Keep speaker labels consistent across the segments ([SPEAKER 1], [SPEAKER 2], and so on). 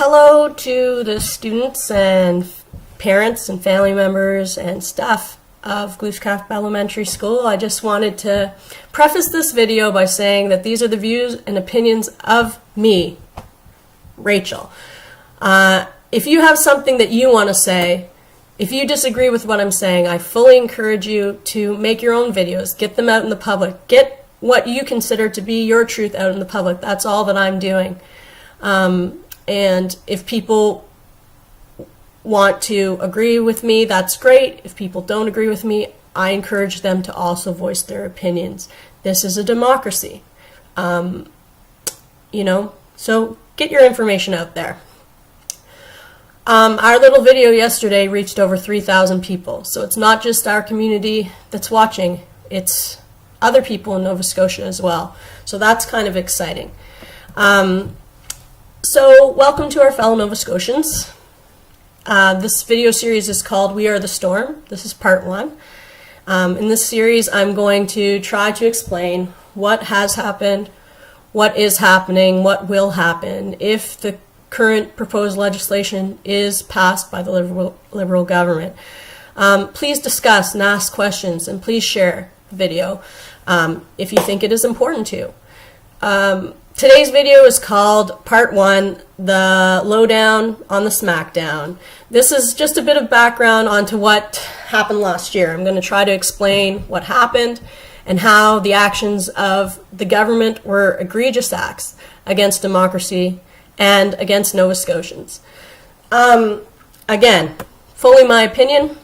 [SPEAKER 1] Hello to the students and parents and family members and staff of Glooscap Elementary School. I just wanted to preface this video by saying that these are the views and opinions of me, Rachel. If you have something that you want to say, if you disagree with what I'm saying, I fully encourage you to make your own videos, get them out in the public, get what you consider to be your truth out in the public. That's all that I'm doing. And if people want to agree with me, that's great. If people don't agree with me, I encourage them to also voice their opinions. This is a democracy. So get your information out there. Our little video yesterday reached over 3,000 people. So it's not just our community that's watching, it's other people in Nova Scotia as well. So that's kind of exciting. So welcome to our fellow Nova Scotians. This video series is called We Are the Storm. This is part 1. In this series, I'm going to try to explain what has happened, what is happening, what will happen if the current proposed legislation is passed by the Liberal government. Please discuss and ask questions, and please share the video if you think it is important to. Today's video is called Part 1, the Lowdown on the Smackdown. This is just a bit of background onto what happened last year. I'm going to try to explain what happened and how the actions of the government were egregious acts against democracy and against Nova Scotians. Again, fully my opinion,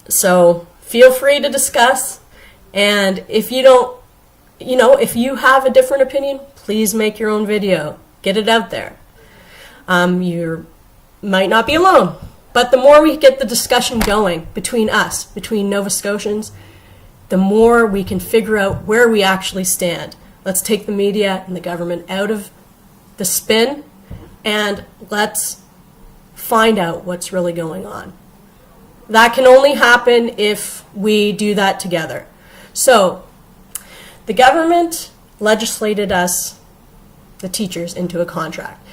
[SPEAKER 1] so feel free to discuss, and if you don't, if you have a different opinion, please make your own video. Get it out there. You might not be alone, but the more we get the discussion going between us, between Nova Scotians, the more we can figure out where we actually stand. Let's take the media and the government out of the spin, and let's find out what's really going on. That can only happen if we do that together. So, the government legislated us, the teachers, into a contract.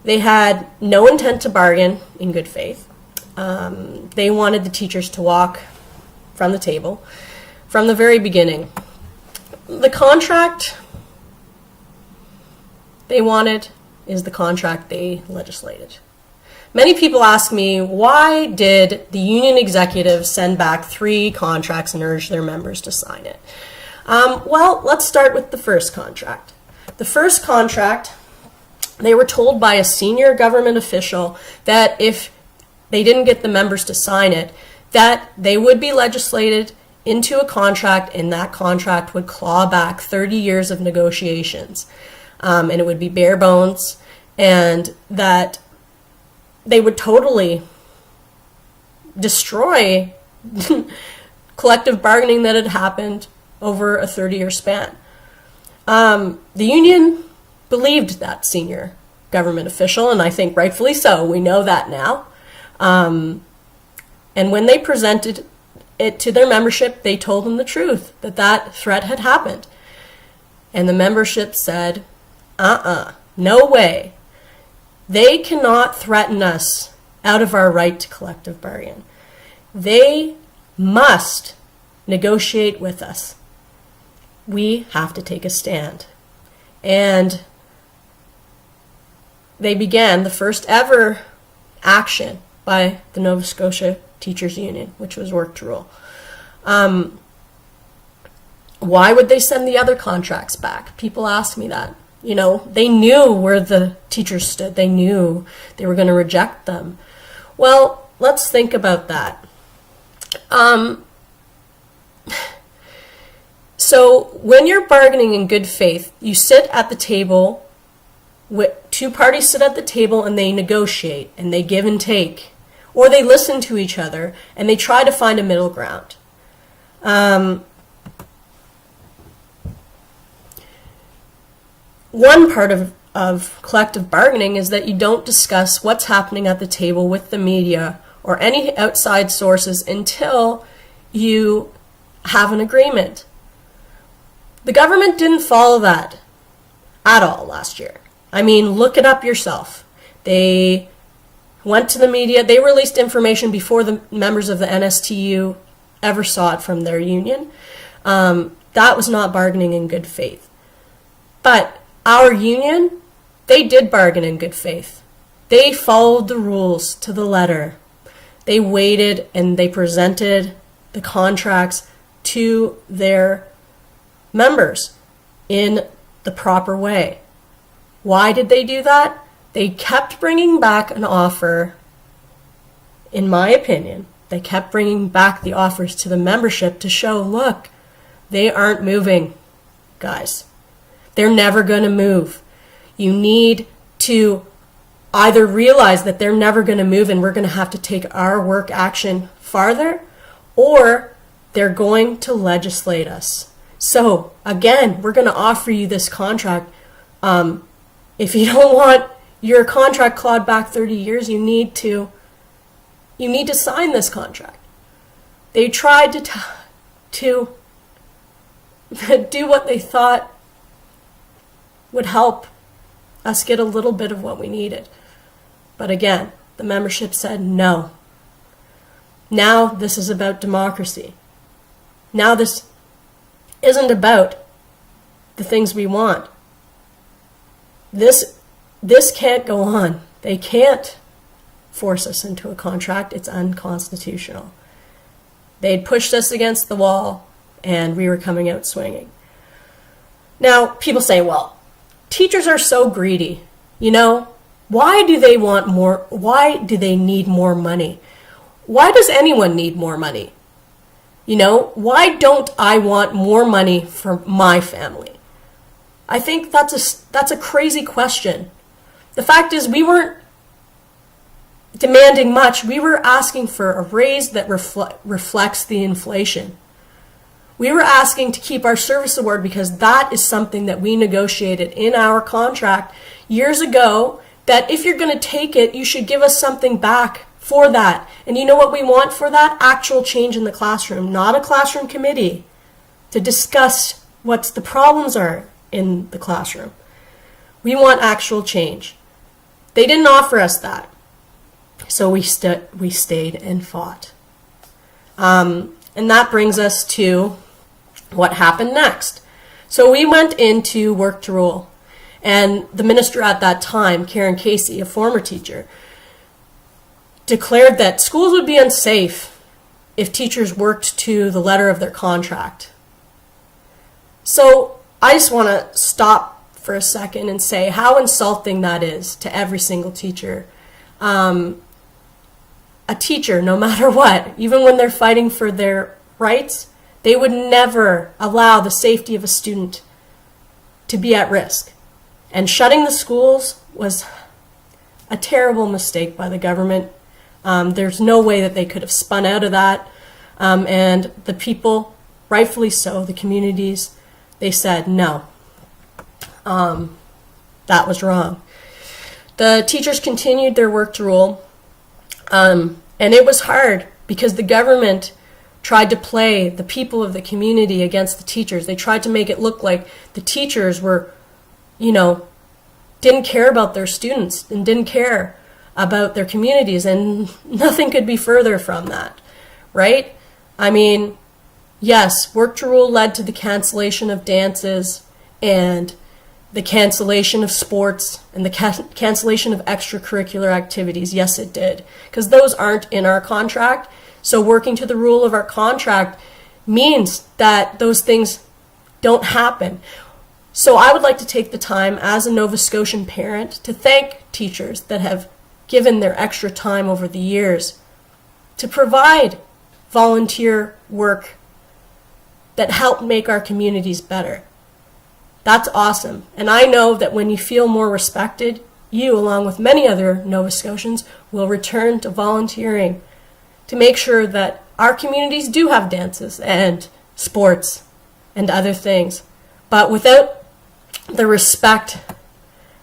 [SPEAKER 1] They had no intent to bargain in good faith. They wanted the teachers to walk from the table from the very beginning. The contract they wanted is the contract they legislated. Many people ask me, why did the union executives send back 3 contracts and urge their members to sign it? Well, let's start with the first contract. The first contract, they were told by a senior government official that if they didn't get the members to sign it, that they would be legislated into a contract, and that contract would claw back 30 years of negotiations. And it would be bare bones, and that they would totally destroy collective bargaining that had happened over a 30-year span. The union believed that senior government official, and I think rightfully so. We know that now. And when they presented it to their membership, they told them the truth, that that threat had happened. And the membership said, no way. They cannot threaten us out of our right to collective bargain. They must negotiate with us. We have to take a stand. And they began the first ever action by the Nova Scotia Teachers Union, which was work to rule. Why would they send the other contracts back? People ask me that. They knew where the teachers stood. They knew they were going to reject them. Well, let's think about that. So when you're bargaining in good faith, you sit at the table, 2 parties sit at the table and they negotiate and they give and take, or they listen to each other and they try to find a middle ground. One part of collective bargaining is that you don't discuss what's happening at the table with the media or any outside sources until you have an agreement. The government didn't follow that at all last year. I mean, look it up yourself. They went to the media. They released information before the members of the NSTU ever saw it from their union. That was not bargaining in good faith. But our union, they did bargain in good faith. They followed the rules to the letter. They waited and they presented the contracts to their members in the proper way. Why did they do that? They kept bringing back an offer, in my opinion. They kept bringing back the offers to the membership to show, look, they aren't moving, guys. They're never going to move. You need to either realize that they're never going to move and we're going to have to take our work action farther, or they're going to legislate us. So, again, we're going to offer you this contract. If you don't want your contract clawed back 30 years, you need to sign this contract. They tried to do what they thought would help us get a little bit of what we needed. But again, the membership said no. Now this is about democracy. Now this isn't about the things we want. This can't go on. They can't force us into a contract. It's unconstitutional. They'd pushed us against the wall and we were coming out swinging. Now, people say, well, teachers are so greedy. You know, why do they want more? Why do they need more money? Why does anyone need more money? You know, why don't I want more money for my family? I think that's a crazy question. The fact is, we weren't demanding much. We were asking for a raise that reflects the inflation. We were asking to keep our service award because that is something that we negotiated in our contract years ago, that if you're going to take it, you should give us something back for that. And you know what we want for that? Actual change in the classroom, not a classroom committee to discuss what the problems are in the classroom. We want actual change. They didn't offer us that. So we stayed and fought. And that brings us to what happened next. So we went into work to rule. And the minister at that time, Karen Casey, a former teacher, declared that schools would be unsafe if teachers worked to the letter of their contract. So I just want to stop for a second and say how insulting that is to every single teacher. A teacher, no matter what, even when they're fighting for their rights, they would never allow the safety of a student to be at risk. And shutting the schools was a terrible mistake by the government. There's no way that they could have spun out of that. And the people, rightfully so, the communities, they said no. That was wrong. The teachers continued their work to rule. And it was hard because the government tried to play the people of the community against the teachers. They tried to make it look like the teachers were, didn't care about their students and didn't care about their communities, and nothing could be further from that, right? I mean, yes, work to rule led to the cancellation of dances and the cancellation of sports and the cancellation of extracurricular activities. Yes, it did, because those aren't in our contract. So working to the rule of our contract means that those things don't happen. So I would like to take the time as a Nova Scotian parent to thank teachers that have given their extra time over the years to provide volunteer work that help make our communities better. That's awesome. And I know that when you feel more respected, you, along with many other Nova Scotians, will return to volunteering to make sure that our communities do have dances and sports and other things. But without the respect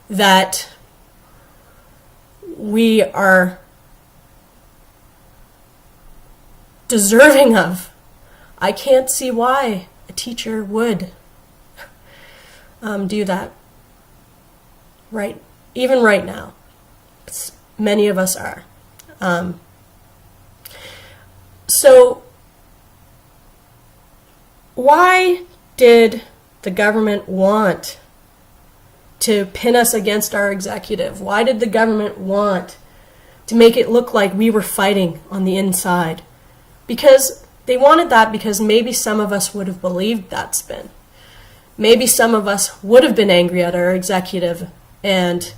[SPEAKER 1] that we are deserving of, I can't see why a teacher would do that even right now. Many of us are. So why did the government want to pin us against our executive? Why did the government want to make it look like we were fighting on the inside? Because they wanted that because maybe some of us would have believed that spin. Maybe some of us would have been angry at our executive, and,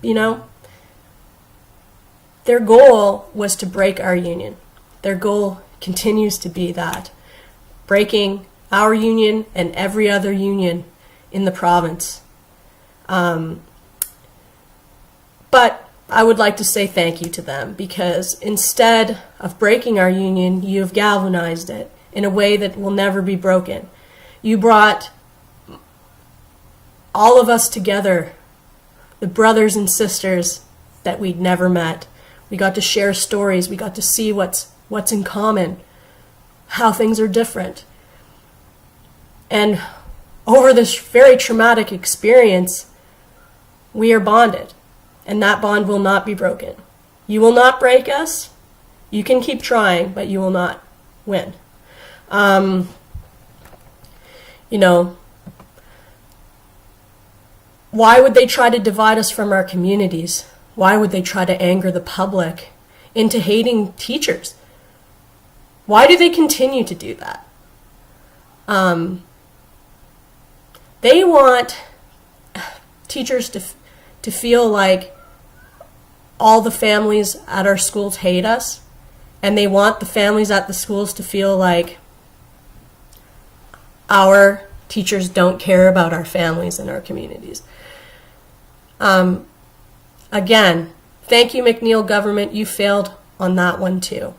[SPEAKER 1] you know, their goal was to break our union. Their goal continues to be that, breaking our union and every other union in the province. But I would like to say thank you to them, because instead of breaking our union, you have galvanized it in a way that will never be broken. You brought all of us together, the brothers and sisters that we'd never met. We got to share stories. We got to see what's in common, how things are different. And over this very traumatic experience, we are bonded, and that bond will not be broken. You will not break us. You can keep trying, but you will not win. You know, why would they try to divide us from our communities? Why would they try to anger the public into hating teachers? Why do they continue to do that? They want teachers to feel like all the families at our schools hate us, and they want the families at the schools to feel like our teachers don't care about our families and our communities. Again, thank you, McNeil government. You failed on that one too.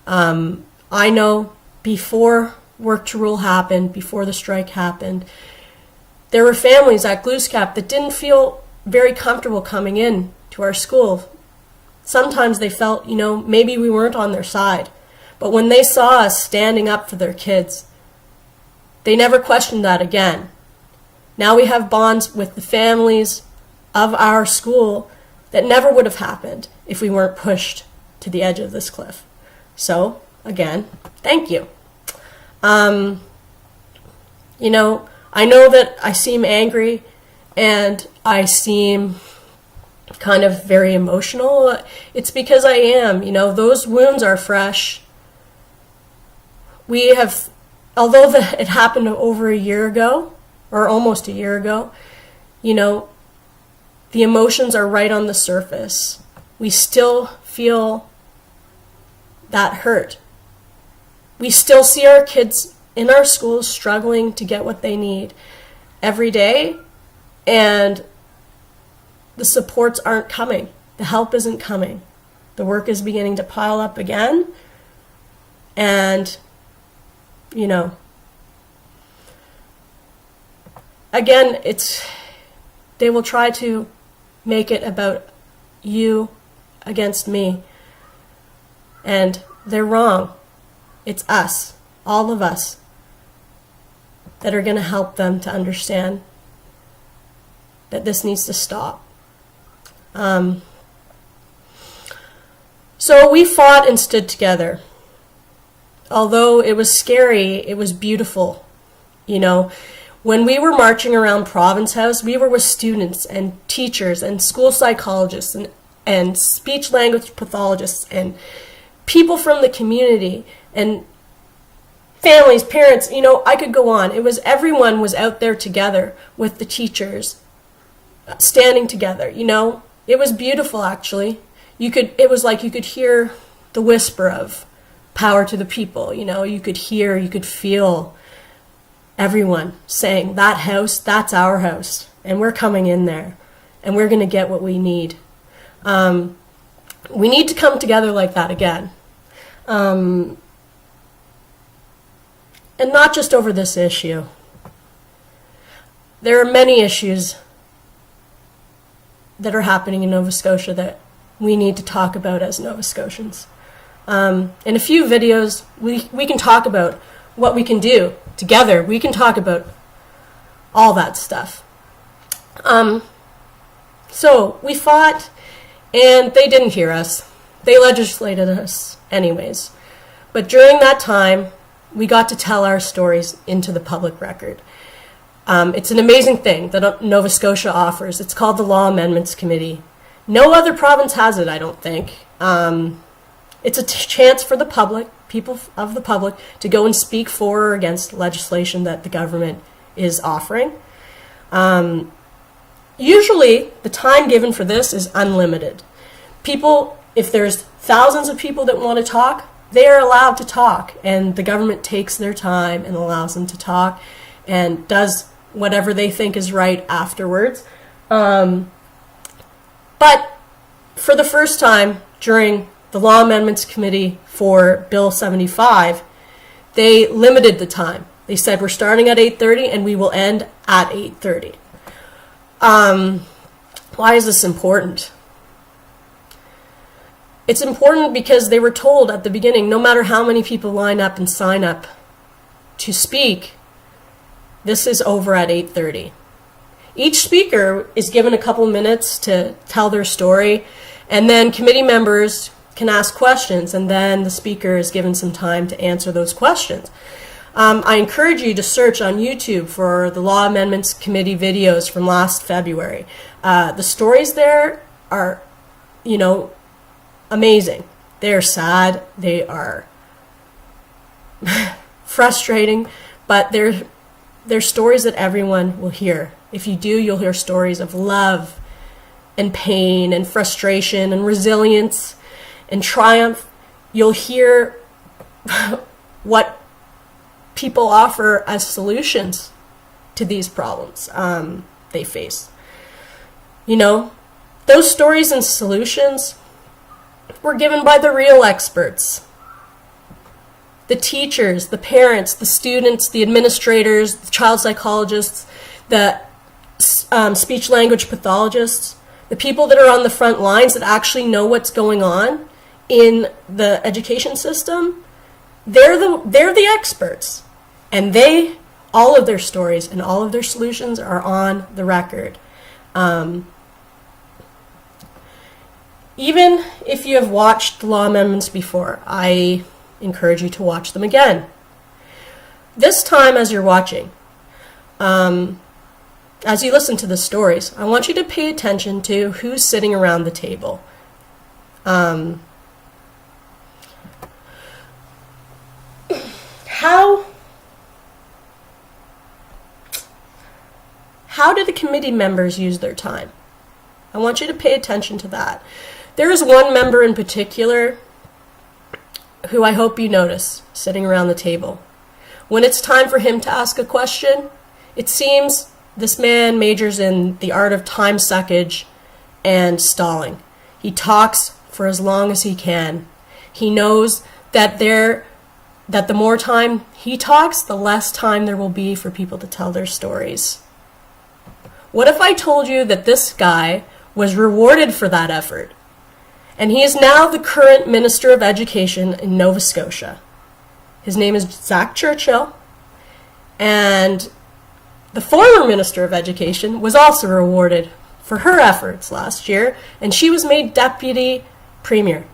[SPEAKER 1] I know before Work to Rule happened, before the strike happened, there were families at Glooscap that didn't feel very comfortable coming in to our school. Sometimes they felt, you know, maybe we weren't on their side. But when they saw us standing up for their kids, they never questioned that again. Now we have bonds with the families of our school that never would have happened if we weren't pushed to the edge of this cliff. So, again, thank you. You know, I know that I seem angry and I seem kind of very emotional. It's because I am. You know, those wounds are fresh. We have, although it happened over a year ago, or almost a year ago, you know, the emotions are right on the surface. We still feel that hurt. We still see our kids in our schools struggling to get what they need every day, and the supports aren't coming. The help isn't coming. The work is beginning to pile up again, and, you know, again, they will try to make it about you against me, and they're wrong. It's us, all of us, that are going to help them to understand that this needs to stop. So we fought and stood together. Although it was scary, it was beautiful. You know, when we were marching around Province House, we were with students and teachers and school psychologists and speech language pathologists and people from the community and families, parents, you know, I could go on. Everyone was out there together with the teachers, standing together, you know. It was beautiful, actually. It was like you could hear the whisper of power to the people, you know. You could feel everyone saying, that house, that's our house, and we're coming in there, and we're going to get what we need. We need to come together like that again. And not just over this issue. There are many issues that are happening in Nova Scotia that we need to talk about as Nova Scotians. In a few videos, we can talk about what we can do together. We can talk about all that stuff. So we fought, And they didn't hear us. They legislated us anyways. But during that time, we got to tell our stories into the public record. It's an amazing thing that Nova Scotia offers. It's called the Law Amendments Committee. No other province has it, I don't think. It's a chance for the public, people of the public, to go and speak for or against legislation that the government is offering. Usually, the time given for this is unlimited. People, if there's thousands of people that want to talk, they are allowed to talk, and the government takes their time and allows them to talk and does whatever they think is right afterwards. But for the first time during the Law Amendments Committee for Bill 75, they limited the time. They said we're starting at 8:30 and we will end at 8:30. Why is this important? It's important because they were told at the beginning, no matter how many people line up and sign up to speak, this is over at 8:30. Each speaker is given a couple minutes to tell their story, and then committee members can ask questions, and then the speaker is given some time to answer those questions. I encourage you to search on YouTube for the Law Amendments Committee videos from last February. The stories there are, amazing. They are sad, they are frustrating, but they're stories that everyone will hear. If you do, you'll hear stories of love and pain and frustration and resilience and triumph. You'll hear what people offer as solutions to these problems they face. Those stories and solutions were given by the real experts. The teachers, the parents, the students, the administrators, the child psychologists, the speech language pathologists, the people that are on the front lines that actually know what's going on in the education system. They're the experts, and all of their stories and all of their solutions are on the record. Even if you have watched the law amendments before, I encourage you to watch them again. This time, as you're watching, as you listen to the stories, I want you to pay attention to who's sitting around the table. How do the committee members use their time? I want you to pay attention to that. There is one member in particular who I hope you notice sitting around the table. When it's time for him to ask a question, it seems this man majors in the art of time suckage and stalling. He talks for as long as he can. He knows that the more time he talks, the less time there will be for people to tell their stories. What if I told you that this guy was rewarded for that effort? And he is now the current Minister of Education in Nova Scotia. His name is Zach Churchill, and the former Minister of Education was also rewarded for her efforts last year, and she was made Deputy Premier.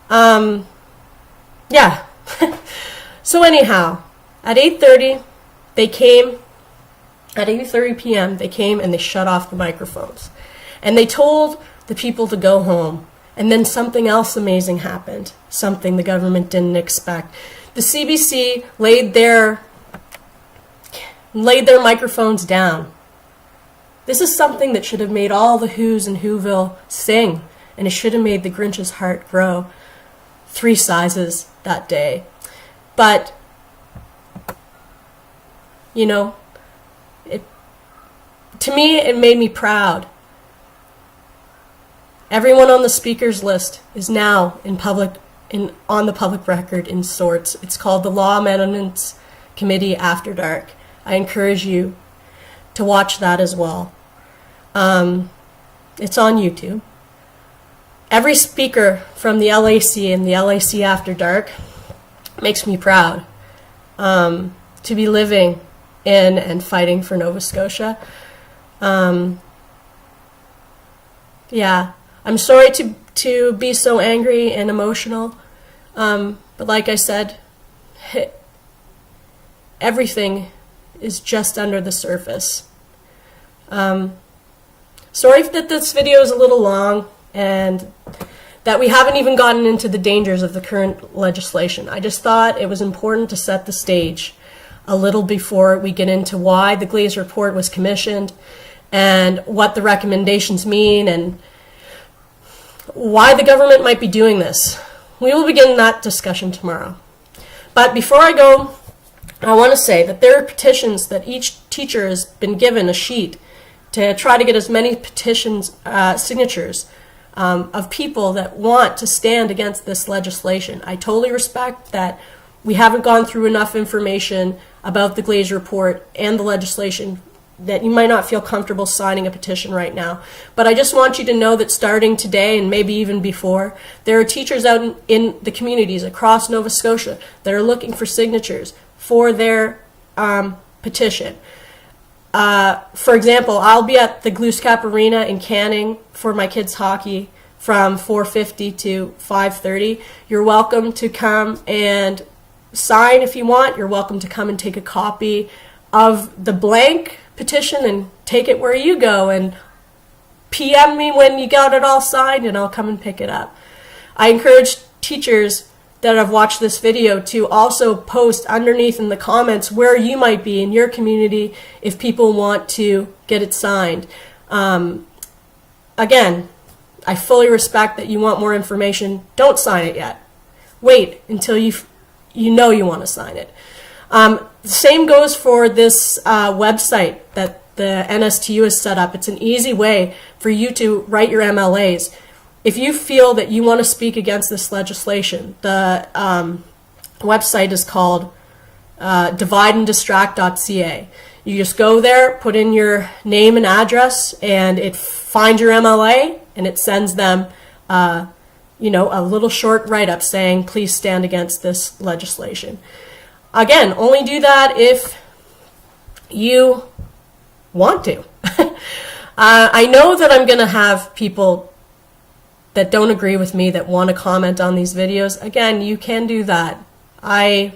[SPEAKER 1] Yeah. So anyhow, at 8:30, they came. At 8:30 p.m., they came and they shut off the microphones. And they told the people to go home. And then something else amazing happened, something the government didn't expect. The CBC laid their microphones down. This is something that should have made all the Who's in Whoville sing, and it should have made the Grinch's heart grow 3 sizes that day. But, to me, it made me proud. Everyone on the speakers list is now on the public record in sorts. It's called the Law Amendments Committee After Dark. I encourage you to watch that as well. It's on YouTube. Every speaker from the LAC and the LAC After Dark makes me proud to be living in and fighting for Nova Scotia. Yeah. I'm sorry to be so angry and emotional, but like I said, everything is just under the surface. Sorry that this video is a little long and that we haven't even gotten into the dangers of the current legislation. I just thought it was important to set the stage a little before we get into why the Glaze report was commissioned and what the recommendations mean and why the government might be doing this. We will begin that discussion tomorrow. But before I go, I want to say that there are petitions that each teacher has been given a sheet to try to get as many signatures of people that want to stand against this legislation. I totally respect that we haven't gone through enough information about the Glaze report and the legislation that you might not feel comfortable signing a petition right now. But I just want you to know that starting today and maybe even before, there are teachers out in the communities across Nova Scotia that are looking for signatures for their petition. For example, I'll be at the Glooscap Arena in Canning for my kids' hockey from 4:50 to 5:30. You're welcome to come and sign if you want. You're welcome to come and take a copy of the blank petition and take it where you go and PM me when you got it all signed and I'll come and pick it up. I encourage teachers that have watched this video to also post underneath in the comments where you might be in your community if people want to get it signed. Again, I fully respect that you want more information. Don't sign it yet. Wait until you know you want to sign it. The same goes for this website that the NSTU has set up. It's an easy way for you to write your MLAs. If you feel that you want to speak against this legislation, the website is called divideanddistract.ca. You just go there, put in your name and address, and it finds your MLA, and it sends them a little short write-up saying, please stand against this legislation. Again, only do that if you want to. I know that I'm going to have people that don't agree with me that want to comment on these videos. Again, you can do that. I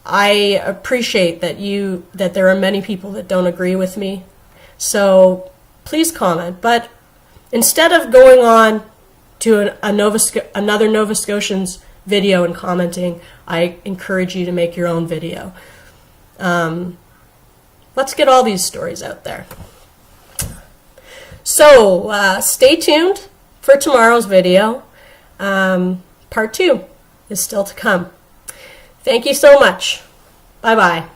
[SPEAKER 1] appreciate that there are many people that don't agree with me. So please comment. But instead of going on to another Nova Scotian's video and commenting, I encourage you to make your own video. Let's get all these stories out there. So stay tuned for tomorrow's video. Part 2 is still to come. Thank you so much. Bye-bye.